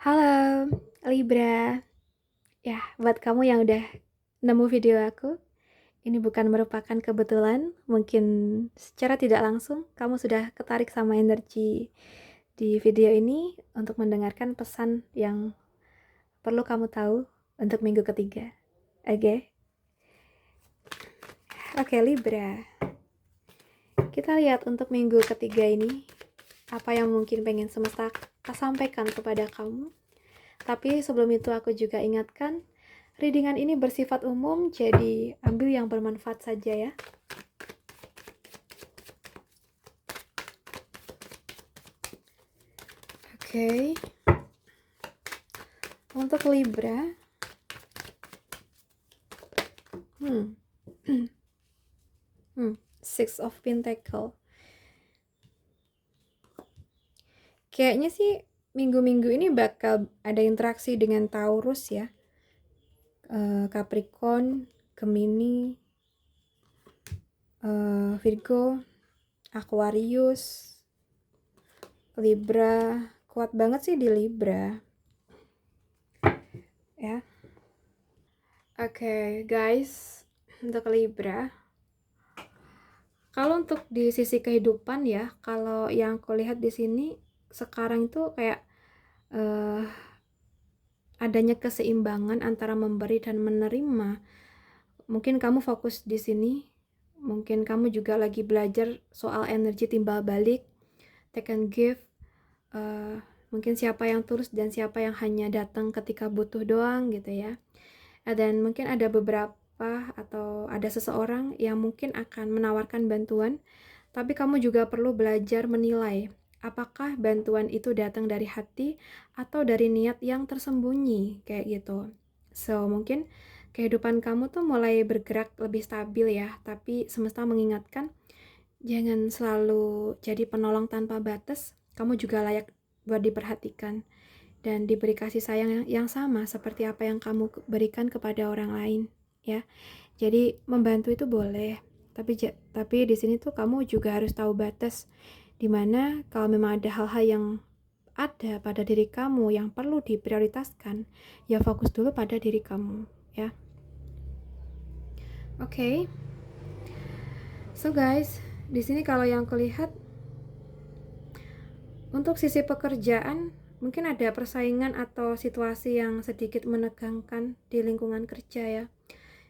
Halo, Libra. Ya, buat kamu yang udah nemu video aku, ini bukan merupakan kebetulan. Mungkin secara tidak langsung kamu sudah ketarik sama energi di video ini untuk mendengarkan pesan yang perlu kamu tahu untuk minggu ketiga. Oke? Oke, Libra. Kita lihat untuk minggu ketiga ini, apa yang mungkin pengen semesta sampaikan kepada kamu. Tapi sebelum itu aku juga ingatkan, readingan ini bersifat umum, jadi ambil yang bermanfaat saja ya. Oke. Untuk Libra. Six of Pentacle. Kayaknya sih minggu-minggu ini bakal ada interaksi dengan Taurus ya. Capricorn, Gemini, Virgo, Aquarius, Libra. Kuat banget sih di Libra. Ya. Oke, guys, untuk Libra. Kalau untuk di sisi kehidupan ya, kalau yang aku lihat di sini sekarang itu kayak adanya keseimbangan antara memberi dan menerima. Mungkin kamu fokus di sini, mungkin kamu juga lagi belajar soal energi timbal balik, take and give. Mungkin siapa yang tulus dan siapa yang hanya datang ketika butuh doang gitu ya. Dan mungkin ada beberapa atau ada seseorang yang mungkin akan menawarkan bantuan, tapi kamu juga perlu belajar menilai apakah bantuan itu datang dari hati atau dari niat yang tersembunyi kayak gitu. So, mungkin kehidupan kamu tuh mulai bergerak lebih stabil ya, tapi semesta mengingatkan jangan selalu jadi penolong tanpa batas. Kamu juga layak buat diperhatikan dan diberi kasih sayang yang sama seperti apa yang kamu berikan kepada orang lain ya. Jadi membantu itu boleh, tapi di sini tuh kamu juga harus tahu batas, dimana kalau memang ada hal-hal yang ada pada diri kamu yang perlu diprioritaskan, ya fokus dulu pada diri kamu ya. Oke. So guys, di sini kalau yang kulihat untuk sisi pekerjaan, mungkin ada persaingan atau situasi yang sedikit menegangkan di lingkungan kerja ya.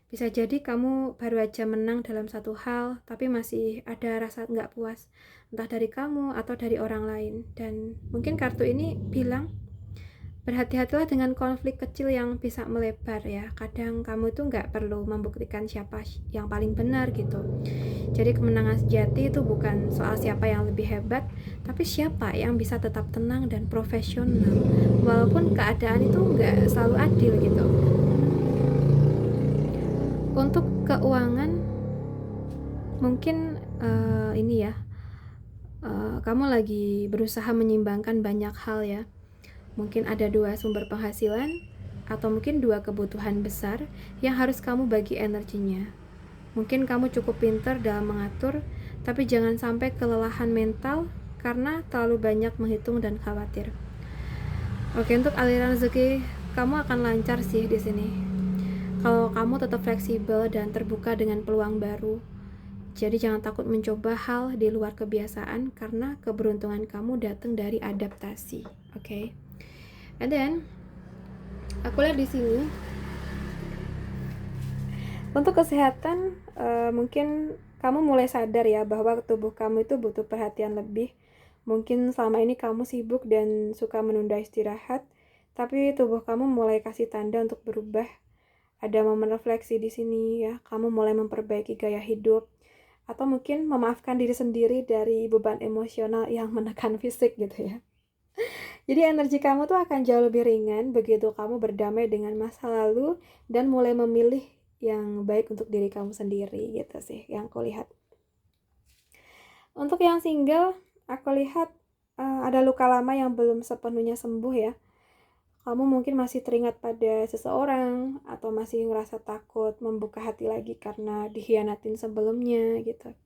Bisa jadi kamu baru aja menang dalam satu hal, tapi masih ada rasa nggak puas, entah dari kamu atau dari orang lain. Dan mungkin kartu ini bilang, berhati-hatilah dengan konflik kecil yang bisa melebar ya. Kadang kamu itu nggak perlu membuktikan siapa yang paling benar gitu. Jadi kemenangan sejati itu bukan soal siapa yang lebih hebat, tapi siapa yang bisa tetap tenang dan profesional. Walaupun keadaan itu nggak selalu adil gitu. Untuk keuangan, mungkin ini ya, kamu lagi berusaha menyimbangkan banyak hal ya. Mungkin ada dua sumber penghasilan atau mungkin dua kebutuhan besar yang harus kamu bagi energinya. Mungkin kamu cukup pintar dalam mengatur, tapi jangan sampai kelelahan mental karena terlalu banyak menghitung dan khawatir. Oke, untuk aliran rezeki kamu akan lancar sih di sini. Kalau kamu tetap fleksibel dan terbuka dengan peluang baru. Jadi jangan takut mencoba hal di luar kebiasaan karena keberuntungan kamu datang dari adaptasi. Oke. And then aku lihat di sini untuk kesehatan, mungkin kamu mulai sadar ya bahwa tubuh kamu itu butuh perhatian lebih. Mungkin selama ini kamu sibuk dan suka menunda istirahat, tapi tubuh kamu mulai kasih tanda untuk berubah. Ada momen refleksi di sini ya, kamu mulai memperbaiki gaya hidup, atau mungkin memaafkan diri sendiri dari beban emosional yang menekan fisik gitu ya. Jadi energi kamu tuh akan jauh lebih ringan begitu kamu berdamai dengan masa lalu dan mulai memilih yang baik untuk diri kamu sendiri gitu sih yang aku lihat. Untuk yang single, aku lihat ada luka lama yang belum sepenuhnya sembuh ya. Kamu mungkin masih teringat pada seseorang atau masih ngerasa takut membuka hati lagi karena dikhianatin sebelumnya gitu.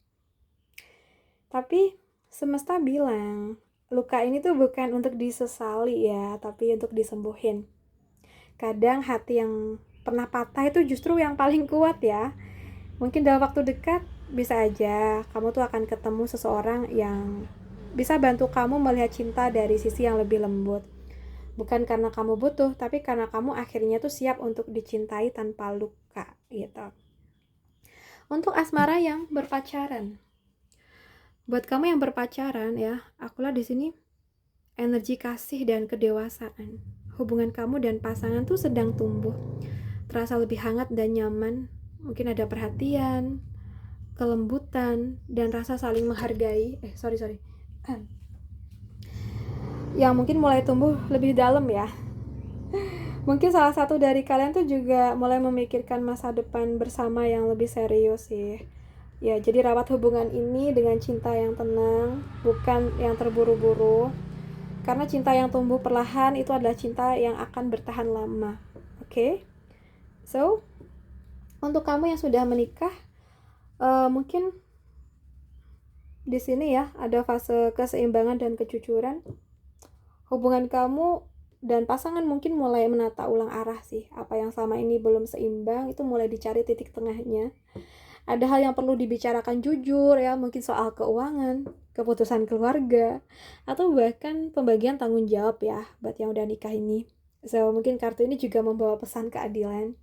Tapi semesta bilang luka ini tuh bukan untuk disesali ya, tapi untuk disembuhin. Kadang hati yang pernah patah itu justru yang paling kuat ya. Mungkin dalam waktu dekat bisa aja kamu tuh akan ketemu seseorang yang bisa bantu kamu melihat cinta dari sisi yang lebih lembut. Bukan karena kamu butuh, tapi karena kamu akhirnya tuh siap untuk dicintai tanpa luka gitu. Untuk asmara yang berpacaran, buat kamu yang berpacaran ya, akulah di sini energi kasih dan kedewasaan. Hubungan kamu dan pasangan tuh sedang tumbuh, terasa lebih hangat dan nyaman. Mungkin ada perhatian, kelembutan, dan rasa saling menghargai. Sorry. Yang mungkin mulai tumbuh lebih dalam ya. Mungkin salah satu dari kalian tuh juga mulai memikirkan masa depan bersama yang lebih serius sih. Ya, jadi rawat hubungan ini dengan cinta yang tenang, bukan yang terburu-buru. Karena cinta yang tumbuh perlahan itu adalah cinta yang akan bertahan lama. Oke? So, untuk kamu yang sudah menikah, mungkin di sini ya ada fase keseimbangan dan kejujuran. Hubungan kamu dan pasangan mungkin mulai menata ulang arah sih. Apa yang selama ini belum seimbang itu mulai dicari titik tengahnya. Ada hal yang perlu dibicarakan jujur ya, mungkin soal keuangan, keputusan keluarga, atau bahkan pembagian tanggung jawab ya buat yang udah nikah ini. So, mungkin kartu ini juga membawa pesan keadilan.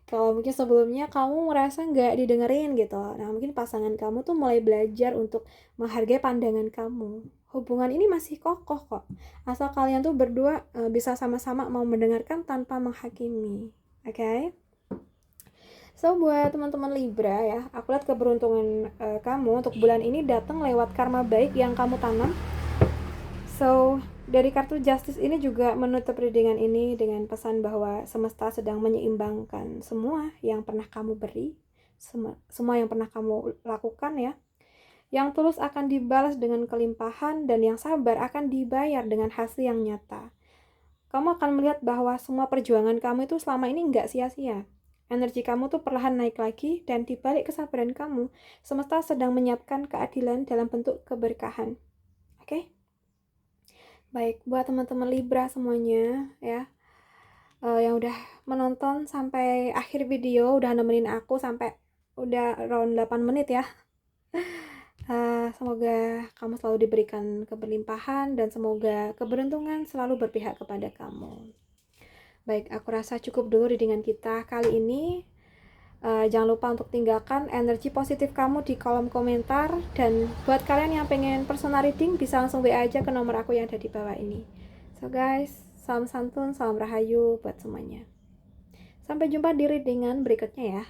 Kalau mungkin sebelumnya kamu merasa nggak didengerin gitu, nah mungkin pasangan kamu tuh mulai belajar untuk menghargai pandangan kamu. Hubungan ini masih kokoh kok, asal kalian tuh berdua bisa sama-sama mau mendengarkan tanpa menghakimi. Oke? So, buat teman-teman Libra ya, aku lihat keberuntungan kamu untuk bulan ini datang lewat karma baik yang kamu tanam. So, dari kartu Justice ini juga menutup readingan ini dengan pesan bahwa semesta sedang menyeimbangkan semua yang pernah kamu beri, semua yang pernah kamu lakukan ya. Yang tulus akan dibalas dengan kelimpahan, dan yang sabar akan dibayar dengan hasil yang nyata. Kamu akan melihat bahwa semua perjuangan kamu itu selama ini nggak sia-sia. Energi kamu tuh perlahan naik lagi, dan dibalik kesabaran kamu, semesta sedang menyiapkan keadilan dalam bentuk keberkahan. Oke? Baik, buat teman-teman Libra semuanya ya, yang udah menonton sampai akhir video, udah nemenin aku sampai udah around 8 menit ya. Semoga kamu selalu diberikan keberlimpahan, dan semoga keberuntungan selalu berpihak kepada kamu. Baik, aku rasa cukup dulu readingan kita kali ini. Jangan lupa untuk tinggalkan energi positif kamu di kolom komentar. Dan buat kalian yang pengen personal reading, bisa langsung WA aja ke nomor aku yang ada di bawah ini. So guys, salam santun, salam rahayu buat semuanya. Sampai jumpa di readingan berikutnya ya.